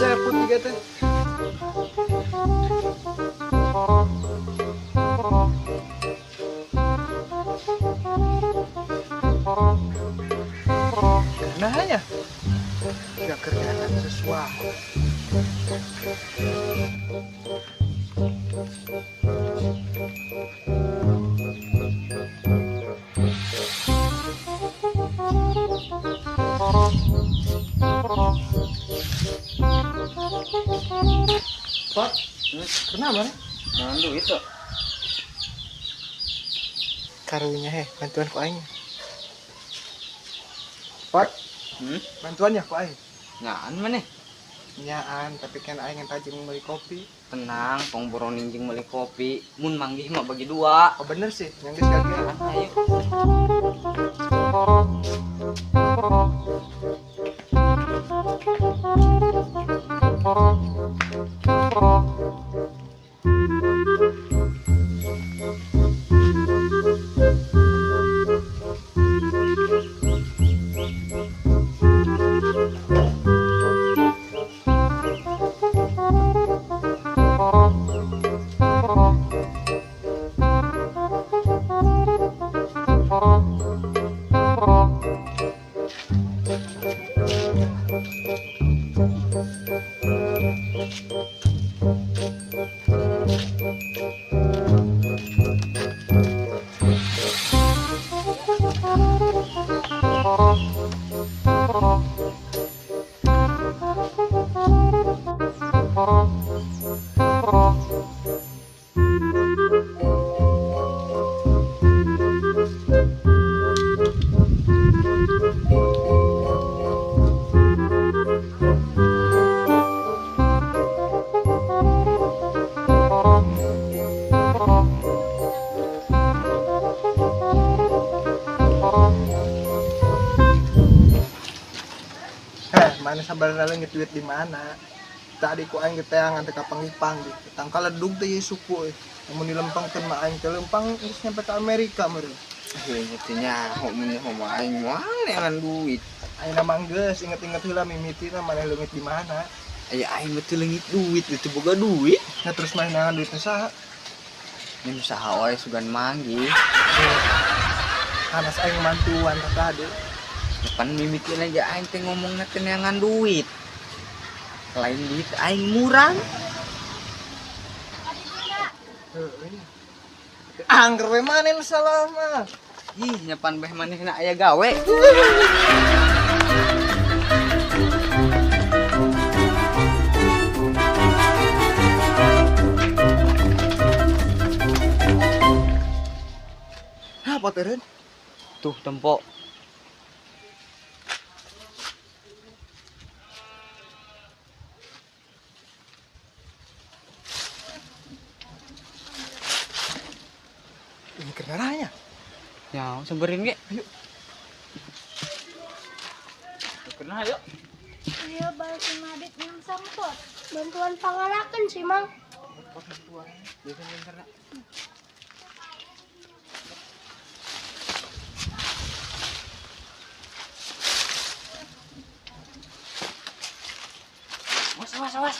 Cepet juga teh. Nah ya, gak kelihatan sesuatu. Pak, kenapa nih? Nandu itu Karunya bantuan ku aing. Pak, bantuannya ku aing. nyaan mana? Nyaan, tapi kan aing tajam beli kopi. Tenang, tong boroning jeung meuli kopi. Mun manggih mah bagi dua. Oh bener sih, yang geus kagean. Ayo. Mana sabar leungit duit di mana? Tadi ku aing teh ngan teh ka Pangipang gitu. Tangkal ledug teh suku Mun dilempangkeun mah aing teh lempang geus nyampe ka Amerika meureun. Itu nyaho mun nyaho aing moal neangan duit. Ayeuna mah geus inget-inget heula mimitina maneh leungit di mana. Aya aing mah teu leungit duit, itu boga duit. Nah terus maneh nangan duit teh saha? Mun saha wae sugan manggih. Anas aing mantuan ka tadi. Depan mimitin aja aing teh ngomongna teh neangan duit. Lain duit aing murang. Angger we maneh nu salah mah. Ih, nyapan beh manehna aya gawe. Apa teh Ren? Tuh tempo. Ini kendaraannya. Ya, samperin ge. Ayo. Kenal yuk. Iya, balikin adit yang sangkut. Bantuan pangalakan sih, Mang. Bantuan. Bentar nak. Awas.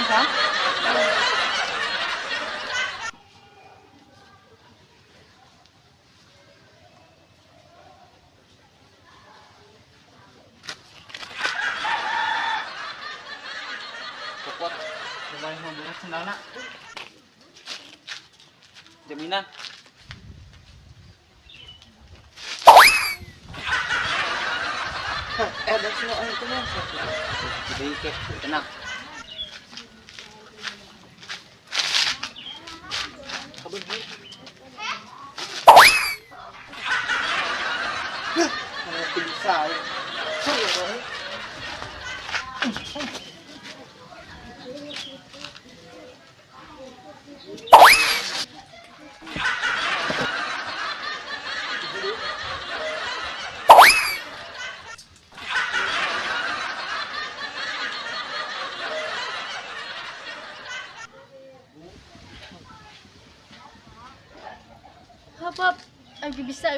Sang. sendalna. Jaminan. Ada semua itu mah. Jadi kayak tenang. Kabur dulu. Mana bisa ya. Hap, lagi bisa.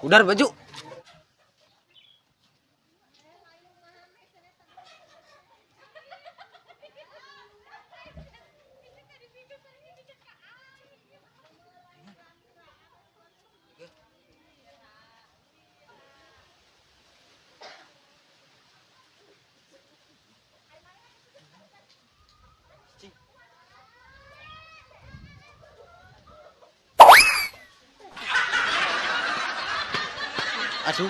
Udar baju. Aduh.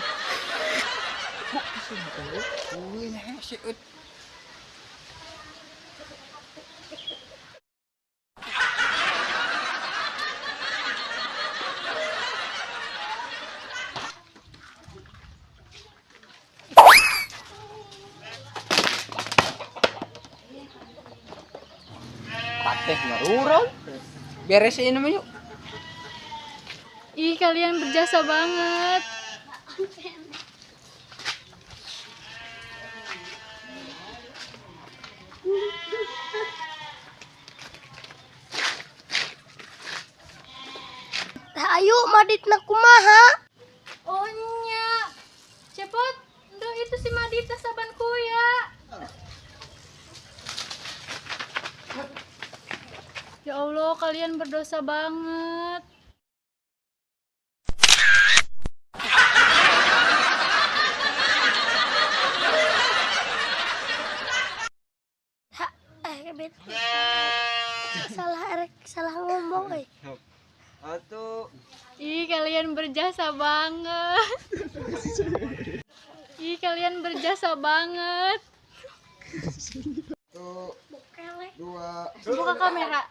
Pateh ngarurang. Beresin nama yuk. Ih, kalian berjasa banget. Ayo Madit na kumaha. Oh nya. Cepet. Duh, itu si Madita saban kuya. Ya Allah, kalian berdosa banget. Bet. Salah ngomong Atuh. Ih, kalian berjasa banget. Ih, kalian berjasa banget. Satu, dua, Nampak ke kamera.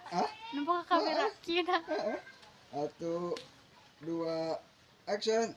Nampak ke kamera. Kina. satu, dua, action.